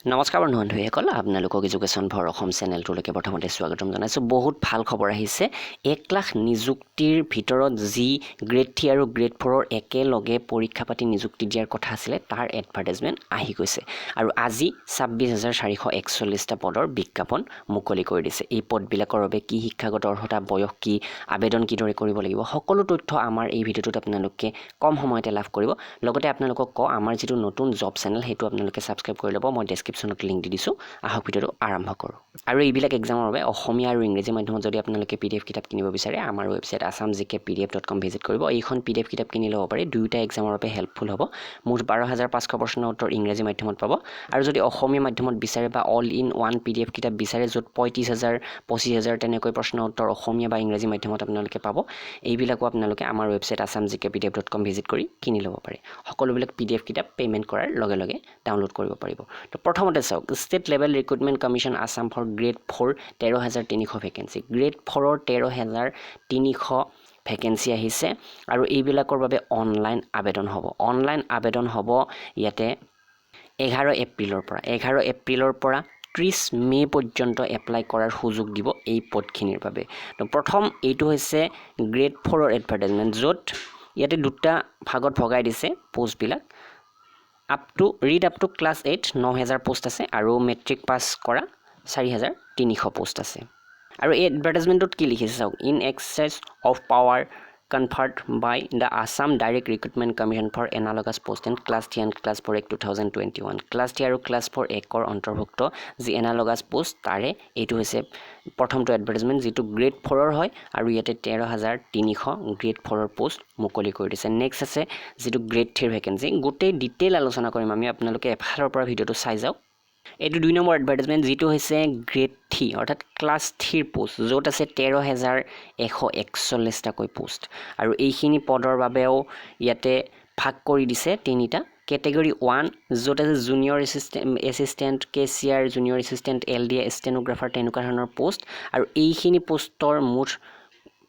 নমস্কাৰ বন্ধুসকল আপোনালোকক এডুকেশ্যন ফৰ অসম চেনেলটোলৈকে প্ৰথমতে স্বাগতম জনাইছোঁ। বহুত ভাল খবৰ আহিছে। 1 লাখ নিযুক্তিৰ ভিতৰত যি গ্ৰেড 3 আৰু গ্ৰেড 4ৰ একেলগে পৰীক্ষা পাতি নিযুক্তি দিয়াৰ কথা আছিলে তাৰ এডভাৰটাইজমেণ্ট আহি গৈছে আৰু আজি 26,441টা পদৰ বিজ্ঞাপন মুকলি কৰি দিছে। এই পদবিলাকৰ বাবে কি শিক্ষাগত অৰ্হতা, বয়স কি, আবেদন কিদৰে কৰিব লাগিব, সকলো তথ্য আমাৰ এই ভিডিঅ'টোত আপোনালোকে কম সময়তে লাভ কৰিব। লগতে আপোনালোকক আমাৰ যিটো নতুন জব চেনেল সেইটো আপোনালোকে ছাবস্ক্ৰাইব কৰি ল'ব। মই ডেছক্ৰিপশ্যনত লিংক দি দিছোঁ। আহক ভিডিঅ'টো আৰম্ভ কৰোঁ। আৰু এইবিলাক এক্সামৰ বাবে অসমীয়া আৰু ইংৰাজী মাধ্যমত যদি আপোনালোকে PDF কিতাপ কিনিব বিচাৰে আমাৰ ৱেবছাইট assamgkpdf.com ভিজিট কৰিব। এইখন PDF কিতাপ কিনি ল'ব পাৰে। দুয়োটা এক্সামৰ বাবে হেল্পফুল হ'ব। মুঠ 12,500 প্ৰশ্নৰ উত্তৰ ইংৰাজী মাধ্যমত পাব। আৰু যদি অসমীয়া মাধ্যমত বিচাৰে বা অল ইন ওৱান PDF কিতাপ বিচাৰে য'ত 35,000 25,000 তেনেকৈ প্ৰশ্নৰ উত্তৰ অসমীয়া বা ইংৰাজী মাধ্যমত আপোনালোকে পাব, এইবিলাকো আপোনালোকে আমাৰ ৱেবছাইট assamgkpdf.com ভিজিট কৰি কিনি ল'ব পাৰে। সকলোবিলাক PDF কিতাপ পে'মেণ্ট কৰাৰ লগে লগে ডাউনলোড কৰিব পাৰিব। তো প্ৰথমতে চাওক, state level recruitment commission Assam for grade 4 13,300 vacancy. Grade 4ৰ 13,300 ভেকেঞ্চি আহিছে আৰু এইবিলাকৰ বাবে অনলাইন আবেদন হ'ব। অনলাইন আবেদন হ'ব ইয়াতে 11 এপ্ৰিলৰ পৰা 30 মে' পৰ্যন্ত এপ্লাই কৰাৰ সুযোগ দিব এই পদখিনিৰ বাবে। তো প্ৰথম এইটো হৈছে গ্ৰেড 4ৰ এডভাৰটাইজমেণ্ট, য'ত ইয়াতে দুটা ভাগত ভগাই দিছে পোষ্টবিলাক। আপ টু ক্লাছ 8 9,000 পোষ্ট আছে আৰু মেট্ৰিক পাছ কৰা 4,300 পোষ্ট আছে। আৰু এই এডভাৰটাইজমেণ্টত কি লিখিছে চাওক, in excess of power conferred by the Assam direct recruitment commission for analogous post and class 3 and class 4 act 2021। Class 3 আৰু ক্লাছ 4 একৰ অন্তৰ্ভুক্ত যি এনালগাছ পোষ্ট তাৰে এইটো হৈছে প্ৰথমটো এডভাৰটাইজমেণ্ট, যিটো গ্ৰেড 4ৰ হয় আৰু ইয়াতে 13,300 গ্ৰেড 4ৰ পোষ্ট মুকলি কৰি দিছে। নেক্সট আছে যিটো গ্ৰেড 3ৰ ভেকেঞ্চি। গোটেই ডিটেইল আলোচনা কৰিম আমি, আপোনালোকে এফালৰ পৰা ভিডিঅ'টো চাই যাওক। এইটো 2 নম্বৰ এডভাৰটাইজমেণ্ট, যিটো হৈছে গ্ৰেড 3 অৰ্থাৎ ক্লাছ 3ৰ পোষ্ট, য'ত আছে 13,141টাকৈ পোষ্ট। আৰু এইখিনি পদৰ বাবেও ইয়াতে ভাগ কৰি দিছে তিনিটা। কেটেগৰী 1 য'ত আছে junior assistant, cashier, junior assistant, LD, stenographer, তেনেকুৱা ধৰণৰ পোষ্ট। আৰু এইখিনি পোষ্টৰ মুঠ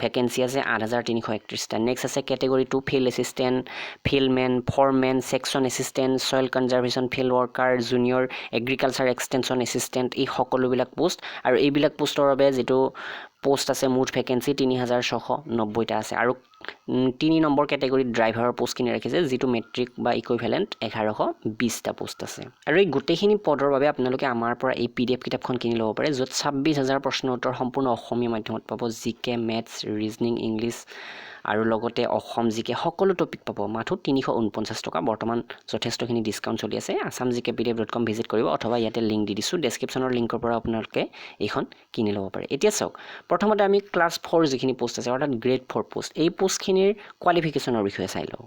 ভেকেঞ্চি আছে 8,331টা। নেক্সট আছে category 2 field assistant, fieldmen, foremen, section assistant, soil conservation field worker, junior agriculture extension assistant, এই সকলোবিলাক পোষ্ট। আৰু এইবিলাক পোষ্টৰ বাবে যিটো পোষ্ট আছে মুঠ ভেকেঞ্চি 3,690টা আছে। আৰু 3 নম্বৰ কেটেগৰীত ড্ৰাইভাৰৰ পোষ্টখিনি ৰাখিছে, যিটো মেট্ৰিক বা ইকুইভেলেণ্ট 1,120টা পোষ্ট আছে। আৰু এই গোটেইখিনি পদৰ বাবে আপোনালোকে আমাৰ পৰা এই PDF কিতাপখন কিনি ল'ব পাৰে, য'ত 26,000 প্ৰশ্ন উত্তৰ সম্পূৰ্ণ অসমীয়া মাধ্যমত পাব। GK, মেথছ, ৰিজনিং, ইংলিছ আৰু লগতে অসম GK সকলো টপিক পাব। মাথো 349 টকা। বৰ্তমান যথেষ্টখিনি ডিছকাউণ্ট চলি আছে। assamgkpdf.com ভিজিট কৰিব অথবা ইয়াতে লিংক দি দিছোঁ, ডেছক্ৰিপশ্যনৰ লিংকৰ পৰা আপোনালোকে এইখন কিনি ল'ব পাৰে। এতিয়া চাওক, প্ৰথমতে আমি ক্লাছ 4 যিখিনি পোষ্ট আছে অৰ্থাৎ গ্ৰেড 4 পোষ্ট, এই পোষ্টখিনিৰ কোৱালিফিকেশ্যনৰ বিষয়ে চাই লওঁ।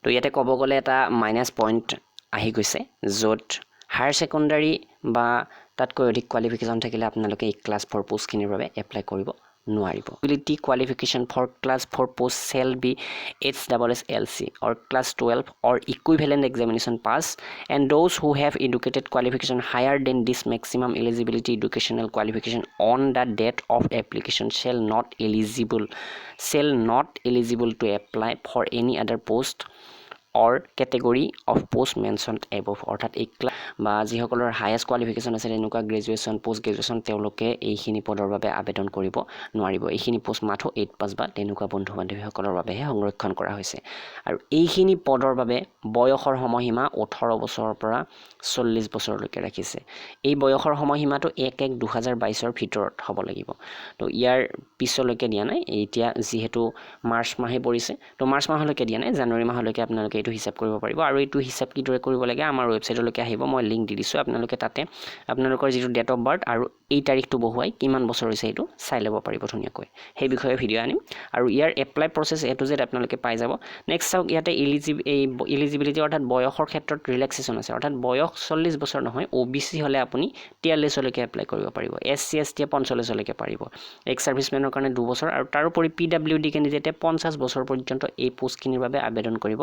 তো ইয়াতে ক'ব গ'লে এটা মাইনাছ পইণ্ট আহি গৈছে, য'ত হায়াৰ ছেকেণ্ডাৰী বা তাতকৈ অধিক কোৱালিফিকেশ্যন থাকিলে আপোনালোকে এই ক্লাছ 4 পোষ্টখিনিৰ বাবে এপ্লাই কৰিব নোৱাৰিব। Eligibility qualification for class 4 post shall be HSSLC or class 12 or equivalent examination pass, and those who have educated qualification higher than this maximum eligibility educational qualification on the date of application shall not eligible to apply for any other post or category of post mentioned above। অৰ্থাৎ এই বা যিসকলৰ highest qualification আছে তেনেকুৱা graduation, post graduation, তেওঁলোকে এইখিনি পদৰ বাবে আবেদন কৰিব নোৱাৰিব। এইখিনি পোষ্ট মাথো 8 পাছ বা তেনেকুৱা বন্ধু বান্ধৱীসকলৰ বাবেহে সংৰক্ষণ কৰা হৈছে। আৰু এইখিনি পদৰ বাবে বয়সৰ সময়সীমা 18 বছৰৰ পৰা 40 বছৰলৈকে ৰাখিছে। এই বয়সৰ সময়সীমাটো 1/1/2022 ভিতৰত হ'ব লাগিব। তো ইয়াৰ পিছলৈকে দিয়া নাই। এতিয়া যিহেতু মাৰ্চ মাহে পৰিছে, তো মাৰ্চ মাহলৈকে দিয়া নাই, জানুৱাৰী মাহলৈকে আপোনালোকে এইটো হিচাপ কৰিব পাৰিব। আৰু এইটো হিচাপ কিদৰে কৰিব লাগে আমাৰ ৱেবছাইটলৈকে আহিব, মই লিংক দি দিছোঁ। আপোনালোকে তাতে আপোনালোকৰ যিটো ডেট অফ বাৰ্থ আৰু এই তাৰিখটো বহুৱাই কিমান বছৰ হৈছে এইটো চাই ল'ব পাৰিব ধুনীয়াকৈ। সেই বিষয়ে ভিডিঅ' আনিম আৰু ইয়াৰ apply process A to Z আপোনালোকে পাই যাব। নেক্সট চাওক, ইয়াতে এলিজিবিলিটি অৰ্থাৎ বয়সৰ ক্ষেত্ৰত ৰিলেক্সেশ্যন আছে। অৰ্থাৎ বয়স 40 বছৰ নহয়, OBC হ'লে আপুনি 43লৈকে এপ্লাই কৰিব পাৰিব। SC ST 45লৈকে পাৰিব। এক্স ছাৰ্ভিচমেনৰ কাৰণে 2 বছৰ আৰু তাৰোপৰি PWD কেণ্ডিডেটে 50 বছৰ পৰ্যন্ত এই পোষ্টখিনিৰ বাবে আবেদন কৰিব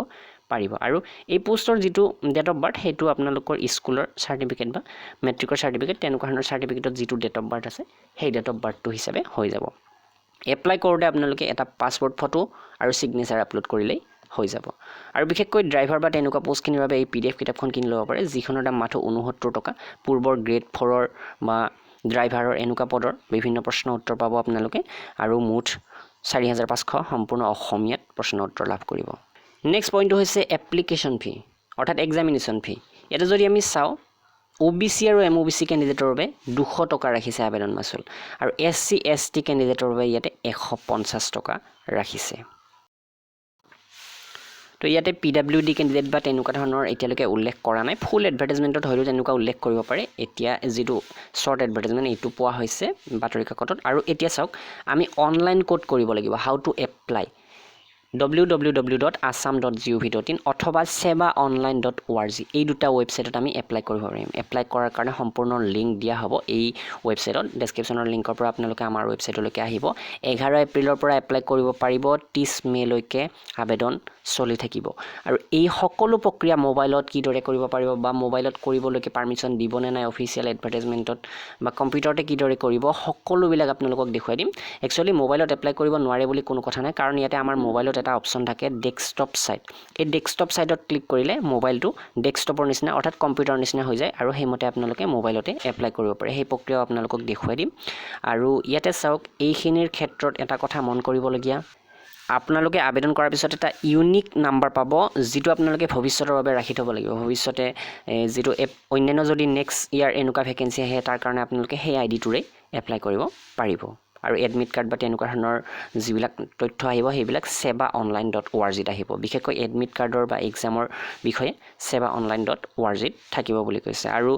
পাৰিব। আৰু এই পোষ্টৰ যিটো ডেট অফ বাৰ্থ সেইটো আপোনালোকৰ স্কুলৰ চাৰ্টিফিকেট বা মেট্ৰিকৰ চাৰ্টিফিকেট তেনেকুৱা ধৰণৰ চাৰ্টিফিকেটত যিটো ডেট অফ বাৰ্থ আছে সেই ডেট অফ বাৰ্থটো হিচাপে হৈ যাব। এপ্লাই কৰোঁতে আপোনালোকে এটা পাছপৰ্ট ফটো আৰু ছিগনেচাৰ আপলোড কৰিলেই হৈ যাব আৰু বিশেষকৈ ড্ৰাইভাৰ বা তেনেকুৱা পোষ্টখিনিৰ বাবে এই PDF কিতাপখন কিনি ল'ব পাৰে যিখনৰ দাম মাত্ৰ 69 টকা পূৰ্বৰ গ্ৰেড 4ৰ বা ড্ৰাইভাৰৰ এনেকুৱা পদৰ বিভিন্ন প্ৰশ্ন উত্তৰ পাব আপোনালোকে আৰু মুঠ 4500 সম্পূৰ্ণ অসমীয়াত প্ৰশ্ন উত্তৰ লাভ কৰিব নেক্সট পইণ্টটো হৈছে এপ্লিকেশ্যন ফি অৰ্থাৎ এক্সামিনেশ্যন ফি ইয়াতে যদি আমি চাওঁ OBC আৰু MOBC কেণ্ডিডেটৰ বাবে 200 টকা ৰাখিছে আবেদন মাচুল আৰু SC ST কেণ্ডিডেটৰ বাবে ইয়াতে 150 টকা ৰাখিছে তো ইয়াতে PWD কেণ্ডিডেট বা তেনেকুৱা ধৰণৰ এতিয়ালৈকে উল্লেখ কৰা নাই ফুল এডভাৰটাইজমেণ্টত হয়তো তেনেকুৱা উল্লেখ কৰিব পাৰে এতিয়া যিটো শৰ্ট এডভাৰটাইজমেণ্ট এইটো পোৱা হৈছে বাতৰি কাকতত আৰু এতিয়া চাওক আমি অনলাইন কোড কৰিব লাগিব হাউ টু এপ্লাই www.assam.gov.in অথবা sevaonline.org এই দুটা ৱেবছাইটত আমি এপ্লাই কৰিব পাৰিম এপ্লাই কৰাৰ কাৰণে সম্পূৰ্ণ লিংক দিয়া হ'ব এই ৱেবছাইটত ডেছক্ৰিপশ্যনৰ লিংকৰ পৰা আপোনালোকে আমাৰ ৱেবছাইটলৈকে আহিব 11 এপ্ৰিলৰ পৰা এপ্লাই কৰিব পাৰিব 30 মেলৈকে আবেদন চলি থাকিব আৰু এই সকলো প্ৰক্ৰিয়া মোবাইলত কিদৰে কৰিব পাৰিব বা মোবাইলত কৰিবলৈকে পাৰমিশ্যন দিব নে নাই অফিচিয়েল এডভাৰটাইজমেণ্টত বা কম্পিউটাৰতে কিদৰে কৰিব সকলোবিলাক আপোনালোকক দেখুৱাই দিম একচুৱেলি মোবাইলত এপ্লাই কৰিব নোৱাৰে বুলি কোনো কথা নাই কাৰণ ইয়াতে আমাৰ মোবাইলত এটা অপশ্যন থাকে ডেস্কটপ সাইট এই ডেস্কটপ সাইটত ক্লিক কৰিলে মোবাইলটো ডেস্কটপৰ নিচিনা অৰ্থাৎ কম্পিউটাৰৰ নিচিনা হৈ যায় আৰু সেইমতে আপোনালোকে মোবাইলতে এপ্লাই কৰিব পাৰে সেই প্ৰক্ৰিয়াও আপোনালোকক দেখুৱাই দিম আৰু ইয়াতে চাওক এইখিনিৰ ক্ষেত্ৰত এটা কথা মন কৰিবলগীয়া আপোনালোকে আবেদন কৰাৰ পিছত এটা ইউনিক নাম্বাৰ পাব যেটো আপোনালোকে ভৱিষ্যতৰ বাবে ৰাখি থব লাগিব ভৱিষ্যতে যেটো অন্যান্য যদি নেক্সট ইয়াৰ এনেকুৱা ভ্যাকেন্সি আহে তাৰ কাৰণে আপোনালোকে সেই আইডিটোৰে এপ্লাই কৰিব পাৰিব আৰু এডমিট কাৰ্ড বা তেনেকুৱা ধৰণৰ যিবিলাক তথ্য আহিব সেইবিলাক sevaonline.org ত আহিব বিশেষকৈ এডমিট কাৰ্ডৰ বা এক্সামৰ বিষয়ে sevaonline.org ত থাকিব বুলি কৈছে আৰু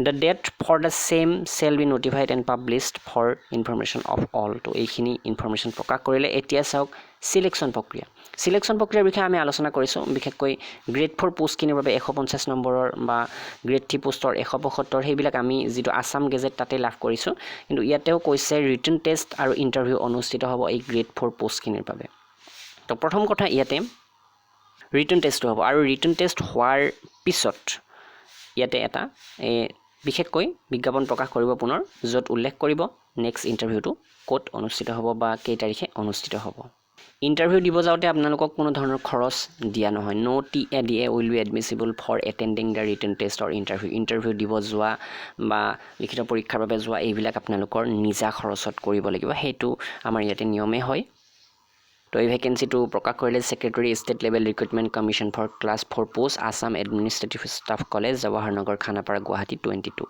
the date for the same shall be notified and published for information of all তো এইখিনি ইনফৰমেশ্যন প্ৰকাশ কৰিলে এতিয়া চাওক সিলেকশন প্ৰক্ৰিয়াৰ বিষয়ে আমি আলোচনা কৰিছো বিশেষকৈ গ্ৰেড 4 পোষ্টখিনিৰ বাবে 150 নম্বৰৰ বা গ্ৰেড 3 পোষ্টৰ 175 সেইবিলাক আমি যেটো আসাম গেজেট তাতে লাভ কৰিছো কিন্তু ইয়াতেও কৈছে ৰিটেন টেষ্ট আৰু ইন্টাৰভিউ অনুষ্ঠিত হ'ব এই গ্ৰেড 4 পোষ্টখিনিৰ বাবে তো প্ৰথম কথা ইয়াতে ৰিটেন টেষ্ট হ'ব আৰু ৰিটেন টেষ্ট হোৱাৰ পিছত ইয়াতে এটা বিশেষকৈ বিজ্ঞাপন প্ৰকাশ কৰিব পুনৰ য'ত উল্লেখ কৰিব নেক্সট ইন্টাৰভিউটো ক'ত অনুষ্ঠিত হ'ব বা কেই তাৰিখে অনুষ্ঠিত হ'ব ইন্টাৰভিউ দিব যাওঁতে আপোনালোকক কোনো ধৰণৰ খৰচ দিয়া নহয় নো TA will be admissible for attending the written test or interview দিব যোৱা বা লিখিত পৰীক্ষাৰ বাবে যোৱা এইবিলাক আপোনালোকৰ নিজা খৰচত কৰিব লাগিব হেতু আমাৰ ইয়াতে নিয়মে হয় তো এই ভ্যাকেন্সিটো প্ৰকাশ কৰিলে secretary state level recruitment commission for class 4 post Assam administrative staff college Jawaharnagar Khanapara Guwahati 22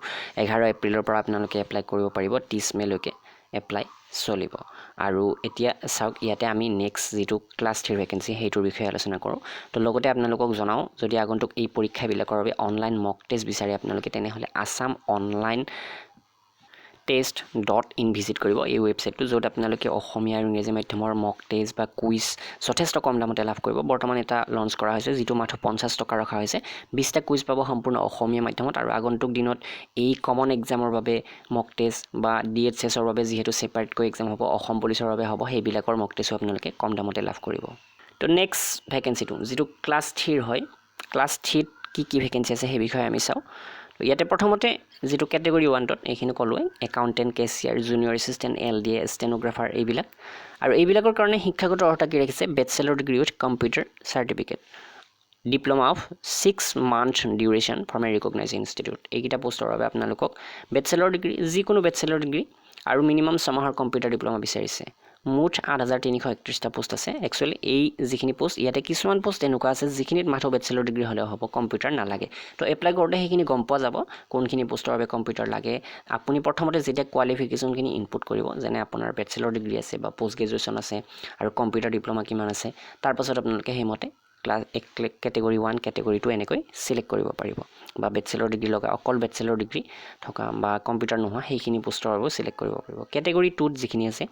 11 এপ্ৰিলৰ পৰা আপোনালোকে এপ্লাই কৰিব পাৰিব 30 মেলৈকে এপ্লাই চলিব আৰু এতিয়া চাওক ইয়াতে আমি নেক্সট যেটো ক্লাছ 3 ভ্যাকেন্সি হেইটোৰ বিষয়ে আলোচনা কৰো তো লগতে আপোনালোকক জনাও যদি আগন্তুক এই পৰীক্ষাবিলাকৰ বাবে অনলাইন মক টেষ্ট বিচাৰি আপোনালোকে তেনেহলে assamonlinetest.in ভিজিট কৰিব এই ৱেবছাইটটো য'ত আপোনালোকে অসমীয়া আৰু ইংৰাজী মাধ্যমৰ মক টেষ্ট বা কুইজ যথেষ্ট কম দামতে লাভ কৰিব বৰ্তমান এটা লঞ্চ কৰা হৈছে যেটো মাত্ৰ 50 টকা ৰখা হৈছে 20টা কুইজ পাব সম্পূৰ্ণ অসমীয়া মাধ্যমত আৰু আগন্তুক দিনত এই কমন এক্সামৰ বাবে মক টেষ্ট বা DHS-ৰ বাবে যেহেতু সেপাৰেটকৈ এক্সাম হ'ব অসম পুলিচৰ বাবে হ'ব সেইবিলাকৰ মক টেষ্ট আপোনালোকে কম দামতে লাভ কৰিব তো নেক্সট ভ্যাকেন্সিটো যেটো ক্লাছ 3 হয় ক্লাছ 3 কি ভ্যাকেন্সি আছে সেই বিষয়ে আমি চাও ইয়াতে প্ৰথমতে যেটো ক্যাটেগৰি 1 ত এইখিনি কলোৱে accountant cashier junior assistant LDA stenographer এইবিলাক আৰু এইবিলাকৰ কাৰণে শিক্ষাগত অৰ্হতা কি ৰাখিছে bachelor degree with computer certificate diploma of 6 month duration from a recognised institute এইকিটা পোষ্টৰ বাবে আপোনালোকক বেচেলৰ ডিগ্ৰী যিকোনো বেচেলৰ ডিগ্ৰী আৰু মিনিমাম ছমাহৰ কম্পিউটাৰ ডিপ্লোমা বিচাৰিছে মুঠ 8331টা পোষ্ট আছে একচুয়ালি এই যিখিনি পোষ্ট ইয়াতে কিছুমান পোষ্ট এনেকুৱা আছে যিখিনিত মাত্ৰ বেচেলৰ ডিগ্ৰী হলে হ'ব কম্পিউটাৰ নালাগে তো এপ্লাই কৰোঁতে সেইখিনি গম পোৱা যাব কোনখিনি পোষ্টৰ বাবে কম্পিউটাৰ লাগে আপুনি প্ৰথমতে যেতিয়া কোৱালিফিকেশনখিনি ইনপুট কৰিব যেনে আপোনাৰ বেচেলৰ ডিগ্ৰী আছে বা পোষ্ট গ্ৰেজুৱেচন আছে আৰু কম্পিউটাৰ ডিপ্লোমা কিমান আছে তাৰ পাছত আপোনালোকে হেমতে ক্লাছ ক্যাটেগৰি 1 ক্যাটেগৰি 2 এনেকৈ সিলেক্ট কৰিব পাৰিব বা বেচেলৰ ডিগ্ৰী লগা অকল বেচেলৰ ডিগ্ৰী থকা বা কম্পিউটাৰ নোহোৱা সেইখিনি পোষ্টৰ বাবে সিলেক্ট কৰিব পাৰিব ক্যাটেগৰি 2 ত যিখিনি আছে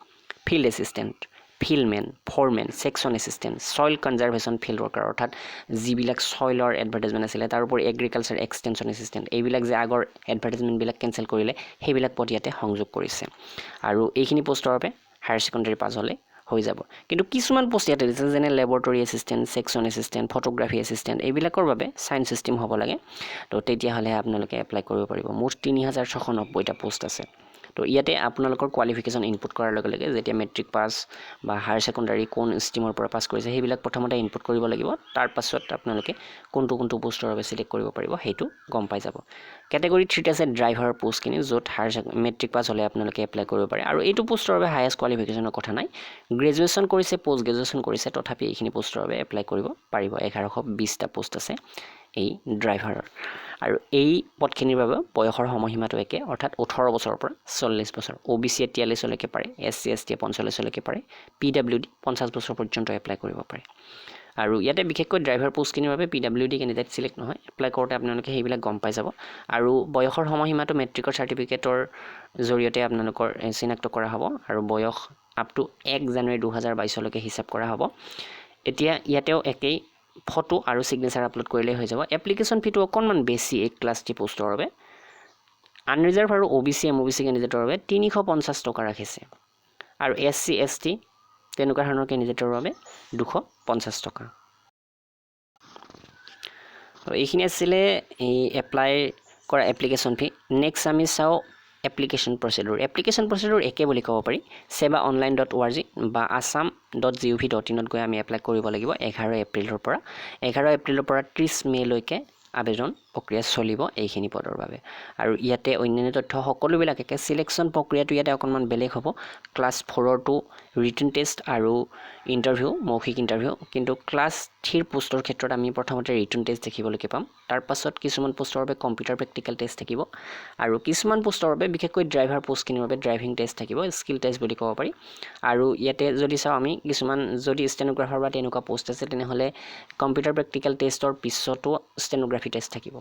field assistant fieldman foreman section assistant soil conservation field worker অৰ্থাৎ যিবিলাক সয়েলৰ এডভাৰটাইজমেন্ট আছিল তাৰ উপৰি এগ্ৰিকালচাৰ এক্সটেনশন এসিস্ট্যান্ট এইবিলাক যে আগৰ এডভাৰটাইজমেন্ট বিলাক কেনসেল কৰিলে সেইবিলাক পদ ইয়াতে সংযোগ কৰিছে আৰু এইখিনি পোষ্টৰ বাবে হায়াৰ সেকেন্ডাৰী পাছ হলে হৈ যাব কিন্তু কিছুমান পোষ্ট ইয়াতে দিছে যেনে laboratory assistant section assistant photography assistant এইবিলাকৰ বাবে সাইন সিস্টেম হ'ব লাগে তো তেতিয়া হলে আপোনালোকে এপ্লাই কৰিব পাৰিব মুঠ 3690টা পোষ্ট আছে তো ইয়াতে আপোনালোকৰ কোৱালিফিকেশ্যন ইনপুট কৰাৰ লগে লগে যেতিয়া মেট্ৰিক পাছ বা হায়াৰ ছেকেণ্ডাৰী কোন ষ্ট্ৰীমৰ পৰা পাছ কৰিছে সেইবিলাক প্ৰথমতে ইনপুট কৰিব লাগিব তাৰ পাছত আপোনালোকে কোনটো পোষ্টৰ বাবে সিলেক্ট কৰিব পাৰিব সেইটো গম পাই যাব কেটেগৰী 3 আছে ড্ৰাইভাৰ পোষ্টখিনি য'ত হায়াৰ মেট্ৰিক পাছ হ'লে আপোনালোকে এপ্লাই কৰিব পাৰে আৰু এইটো পোষ্টৰ বাবে হায়েষ্ট কোৱালিফিকেশ্যনৰ কথা নাই গ্ৰেজুৱেশ্যন কৰিছে পোষ্ট গ্ৰেজুৱেশ্যন কৰিছে তথাপি এইখিনি পোষ্টৰ বাবে এপ্লাই কৰিব পাৰিব 1120টা পোষ্ট আছে এই ড্ৰাইভাৰৰ আৰু এই পদখিনিৰ বাবে বয়সৰ সময়সীমাটো একে অৰ্থাৎ 18 বছৰৰ পৰা 40 বছৰ OBC 43 লৈকে পাৰে SC ST 45 লৈকে পাৰে PWD 50 বছৰ পৰ্যন্ত এপ্লাই কৰিব পাৰে আৰু ইয়াতে বিশেষকৈ ড্ৰাইভাৰ পোষ্টখিনিৰ বাবে PWD কেণ্ডিডেট সিলেক্ট নহয় এপ্লাই কৰোঁতে আপোনালোকে সেইবিলাক গম পাই যাব আৰু বয়সৰ সময়সীমাটো মেট্ৰিকৰ চাৰ্টিফিকেটৰ জৰিয়তে আপোনালোকৰ চিনাক্ত কৰা হ'ব আৰু বয়স আপ টু 1 জানুৱাৰী 2022 লৈকে হিচাপ কৰা হ'ব এতিয়া ইয়াতেও একেই ফটো আৰু সিগনেচাৰ আপলোড কৰিলে হৈ যাব এপ্লিকেশ্যন ফিটো অকণমান বেছি এক ক্লাছ 3 পোষ্টৰ বাবে আনৰিজাৰ্ভ আৰু OBC MOBC কেণ্ডিডেটৰ বাবে 350 টকা ৰাখিছে আৰু SC ST তেনেকুৱা ধৰণৰ কেণ্ডিডেটৰ বাবে 250 টকা তো এইখিনি আছিলে এই এপ্লাই কৰা এপ্লিকেশ্যন ফি নেক্সট আমি চাওঁ এপ্লিকেশ্যন প্ৰচিডিউৰ একে বুলি ক'ব পাৰি sevaonline.org বা assam.gov.in গৈ আমি এপ্লাই কৰিব লাগিব 11 এপ্ৰিলৰ পৰা 30 মে লৈকে আবেদন প্ৰক্ৰিয়া চলিব এইখিনি পদৰ বাবে আৰু ইয়াতে অন্যান্য তথ্য সকলোবিলাক একে সিলেকশ্যন প্ৰক্ৰিয়াটো ইয়াতে অকণমান বেলেগ হ'ব ক্লাছ 4 টু ৰিটেন টেষ্ট আৰু ইণ্টাৰভিউ মৌখিক ইণ্টাৰভিউ কিন্তু ক্লাছ 3 পোষ্টৰ ক্ষেত্ৰত আমি প্ৰথমতে ৰিটেন টেষ্ট দেখিবলৈ পাম তাৰ পাছত কিছুমান পোষ্টৰ বাবে কম্পিউটাৰ প্ৰেক্টিকেল টেষ্ট থাকিব আৰু কিছুমান পোষ্টৰ বাবে বিশেষকৈ ড্ৰাইভাৰ পোষ্টখিনিৰ বাবে ড্ৰাইভিং টেষ্ট থাকিব স্কিল টেষ্ট বুলি ক'ব পাৰি আৰু ইয়াতে যদি চাওঁ আমি কিছুমান যদি ষ্টেনোগ্ৰাফাৰ বা তেনেকুৱা পোষ্ট আছে তেনেহ'লে কম্পিউটাৰ প্ৰেক্টিকেল টেষ্টৰ পিছতো ষ্টেনোগ্ৰাফি টেষ্ট থাকিব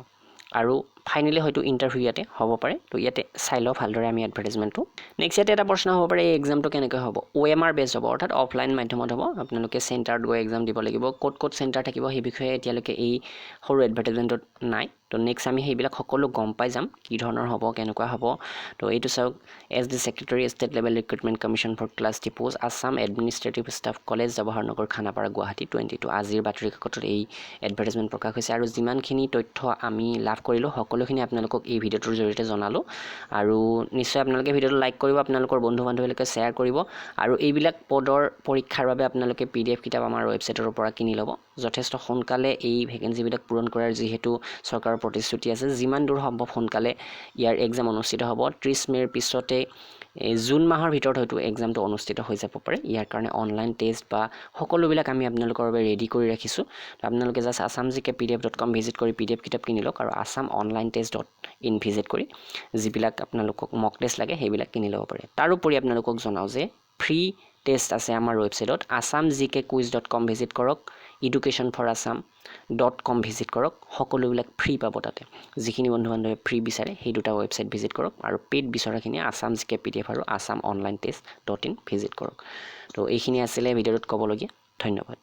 আৰু ফাইনেলি হয়তো ইণ্টাৰভিউ ইয়াতে হ'ব পাৰে তো ইয়াতে চাই লওঁ ভালদৰে আমি এডভাৰটাইজমেণ্টটো নেক্সট ইয়াতে এটা প্ৰশ্ন হ'ব পাৰে এই এক্সামটো কেনেকৈ হ'ব OMR বেছ হ'ব অৰ্থাৎ অফলাইন মাধ্যমত হ'ব আপোনালোকে চেণ্টাৰত গৈ এক্সাম দিব লাগিব ক'ত চেণ্টাৰ থাকিব সেই বিষয়ে এতিয়ালৈকে এই সৰু এডভাৰটাইজমেণ্টত নাই তো নেক্সট আমি সেইবিলাক সকলো গম পাই যাম কি ধৰণৰ হ'ব কেনেকুৱা হ'ব তো এইটো চাওক SD Secretary State Level Recruitment Commission for Class 3 Post Assam Administrative Staff College Jawaharnagar Khanapara Guwahati 22 আজিৰ বাতৰি কাকতত এই এডভাৰটাইজমেণ্ট প্ৰকাশ হৈছে আৰু যিমানখিনি তথ্য আমি লাভ কৰিলোঁ সকলোখিনি আপোনালোকক এই ভিডিঅ'টোৰ জৰিয়তে জনালোঁ আৰু নিশ্চয় আপোনালোকে ভিডিঅ'টো লাইক কৰিব আপোনালোকৰ বন্ধু বান্ধৱীলৈকে শ্বেয়াৰ কৰিব আৰু এইবিলাক পদৰ পৰীক্ষাৰ বাবে আপোনালোকে PDF কিতাপ আমাৰ ৱেবছাইটৰ পৰা কিনি ল'ব যথেষ্ট সোনকালে এই ভেকেঞ্চিবিলাক পূৰণ কৰাৰ যিহেতু চৰকাৰৰ প্ৰতিশ্ৰুতি আছে যিমান দূৰ সম্ভৱ সোনকালে ইয়াৰ এক্সাম অনুষ্ঠিত হ'ব 30 মেৰ পিছতে জুন মাহৰ ভিতৰত হয়তো এক্সামটো অনুষ্ঠিত হৈ যাব পাৰে ইয়াৰ কাৰণে অনলাইন টেষ্ট বা সকলোবিলাক আমি আপোনালোকৰ বাবে ৰেডি কৰি ৰাখিছোঁ আপোনালোকে জাষ্ট assamgkpdf.com ভিজিট কৰি PDF কিতাপ কিনি লওক আৰু assamonlinetest.in ভিজিট কৰি যিবিলাক আপোনালোকক মক টেষ্ট লাগে সেইবিলাক কিনি ল'ব পাৰে তাৰোপৰি আপোনালোকক জনাওঁ যে ফ্ৰী টেষ্ট আছে আমাৰ ৱেবছাইটত assamgkquiz.com ভিজিট কৰক educationforassam.com ভিজিট কৰক সকলোবিলাক ফ্ৰী পাব তাতে যিখিনি বন্ধু বান্ধৱে ফ্ৰী বিচাৰে সেই দুটা ৱেবছাইট ভিজিট কৰক আৰু পেইড বিচৰাখিনি assamgkpdf আৰু assamonlinetest.in ভিজিট কৰক তো এইখিনি আছিলে ভিডিঅ'টোত ক'বলগীয়া ধন্যবাদ